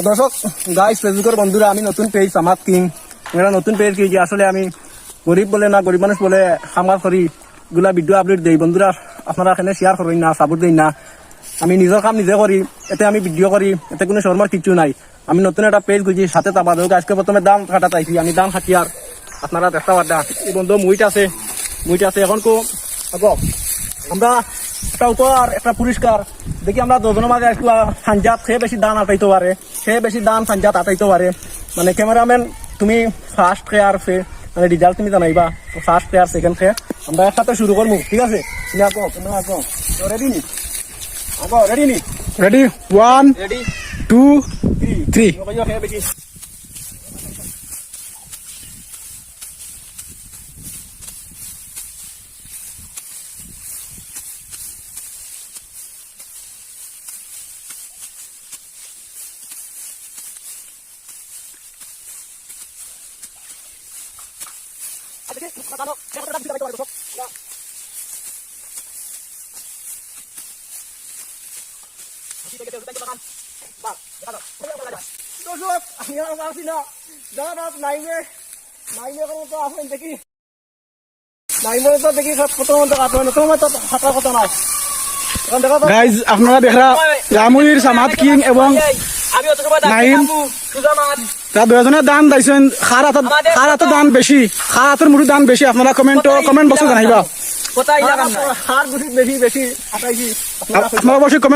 দর্শক গাইস, ফেসবুকের বন্ধুরা, আমি নতুন পেজ সামাদ কিং। এটা নতুন পেজ কি যে আসলে আমি গরিব বলে না, গরিব মানুষ বলে খামার করি গুলা ভিডিও আপলোড দিই। বন্ধুরা আপনারা এখানে শেয়ার করেন না, সাপোর্ট দিন না। আমি নিজের কাম নিজে করি, এতে আমি ভিডিও করি, এতে কোনো শর্মার কিছু নাই। আমি নতুন একটা পেজ খুঁজি, সাথে তাবা দেব। আজকে প্রথমে দাম কাটা চাইছি, আমি দাম খাটি আর আপনারা দেখতে পারদা। এই বন্ধু মুইট আছে এখন কো আমরা একটা উপর একটা পুরস্কার দেখি। আমরা দুজনের মাঝে একটু সাঞ্জাত খেয়ে বেশি দান আটাইতে পারে, খেয়ে বেশি দান সাঞ্জাত আটাইতে পারে। মানে ক্যামেরাম্যান তুমি ফার্স্ট খেয়ে আর মানে রেজাল্ট তুমি জানাইবা, ফার্স্ট খেয়ে আর সেকেন্ড খেয়ে আমরা একসাথে শুরু করবো, ঠিক আছে? রেডি নি? রেডি নি? রেডি 1 রেডি 2 3 খেয়ে বেশি গাইজ আপনারা দেখরা রামুইর সামাদ কিং এবং নাইম তারা দুজনের দান দিয়েছেন। খার হাতের দান বেশি, খার হাতের মুড়ির দান বেশি। আপনারা কমেন্ট বক্সে জানাইবা। বেশি বেশি আপনারা অবশ্যই কমেন্ট